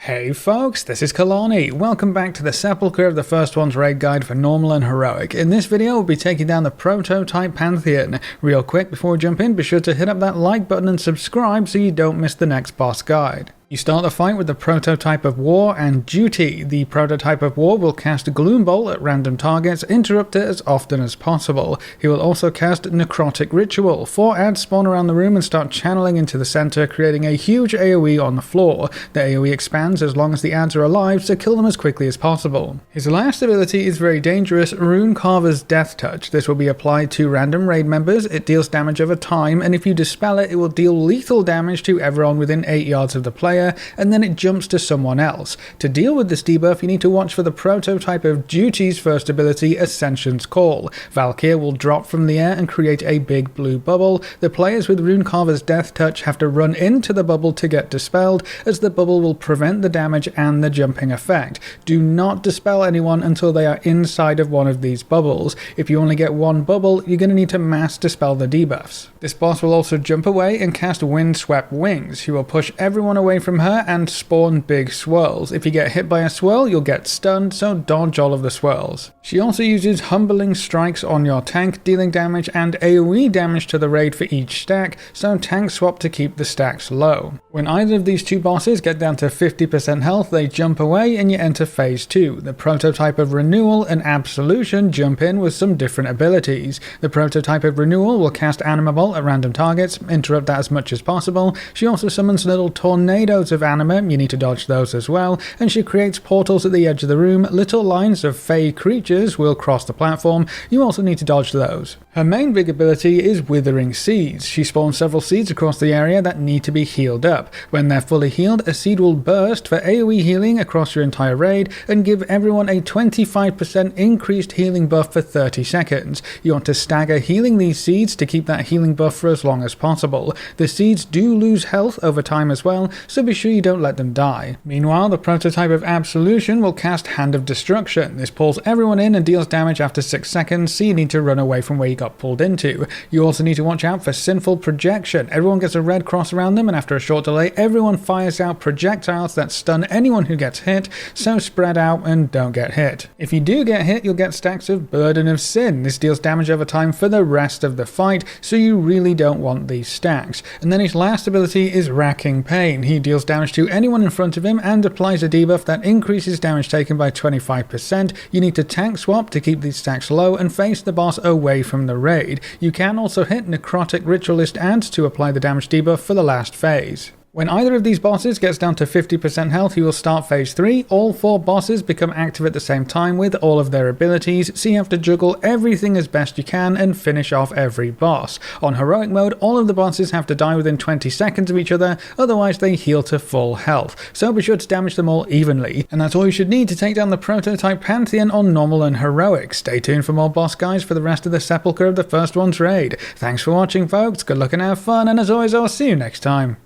Hey folks, this is Kalani. Welcome back to the Sepulcher of the First One's raid guide for normal and heroic. In this video we'll be taking down the Prototype Pantheon. Real quick before we jump in, be sure to hit up that like button and subscribe so you don't miss the next boss guide. You start the fight with the Prototype of War and Duty. The Prototype of War will cast Gloom Bolt at random targets, interrupt it as often as possible. He will also cast Necrotic Ritual. 4 ads spawn around the room and start channeling into the center, creating a huge AoE on the floor. The AoE expands as long as the ads are alive, so kill them as quickly as possible. His last ability is very dangerous, Rune Carver's Death Touch. This will be applied to random raid members. It deals damage over time, and if you dispel it, it will deal lethal damage to everyone within 8 yards of the player, and then it jumps to someone else. To deal with this debuff, you need to watch for the Prototype of Duty's first ability, Ascension's Call. Valkyr will drop from the air and create a big blue bubble. The players with Rune Carver's Death Touch have to run into the bubble to get dispelled, as the bubble will prevent the damage and the jumping effect. Do not dispel anyone until they are inside of one of these bubbles. If you only get one bubble, you're going to need to mass dispel the debuffs. This boss will also jump away and cast Windswept Wings. He will push everyone away from her and spawn big swirls. If you get hit by a swirl, you'll get stunned, so dodge all of the swirls. She also uses Humbling Strikes on your tank, dealing damage and AoE damage to the raid for each stack, so tank swap to keep the stacks low. When either of these two bosses get down to 50% health, they jump away and you enter phase 2. The Prototype of Renewal and Absolution jump in with some different abilities. The Prototype of Renewal will cast Anima Bolt at random targets, interrupt that as much as possible. She also summons little tornadoes of anima, you need to dodge those as well, and she creates portals at the edge of the room. Little lines of fey creatures will cross the platform, you also need to dodge those. Her main big ability is Withering Seeds. She spawns several seeds across the area that need to be healed up. When they're fully healed, a seed will burst for AoE healing across your entire raid and give everyone a 25% increased healing buff for 30 seconds. You want to stagger healing these seeds to keep that healing buff for as long as possible. The seeds do lose health over time as well, so be sure you don't let them die. Meanwhile, the Prototype of Absolution will cast Hand of Destruction. This pulls everyone in and deals damage after 6 seconds, so you need to run away from where you got pulled into. You also need to watch out for Sinful Projection. Everyone gets a red cross around them, and after a short delay, everyone fires out projectiles that stun anyone who gets hit, so spread out and don't get hit. If you do get hit, you'll get stacks of Burden of Sin. This deals damage over time for the rest of the fight, so you really don't want these stacks. And then his last ability is Racking Pain. He deals damage to anyone in front of him and applies a debuff that increases damage taken by 25%. You need to tank swap to keep these stacks low and face the boss away from the raid. You can also hit Necrotic Ritualist ads to apply the damage debuff for the last phase. When either of these bosses gets down to 50% health, you will start phase 3. All 4 bosses become active at the same time with all of their abilities, so you have to juggle everything as best you can and finish off every boss. On heroic mode, all of the bosses have to die within 20 seconds of each other, otherwise they heal to full health, so be sure to damage them all evenly. And that's all you should need to take down the Prototype Pantheon on normal and heroic. Stay tuned for more boss guides for the rest of the Sepulcher of the First One's raid. Thanks for watching folks, good luck and have fun, and as always I'll see you next time.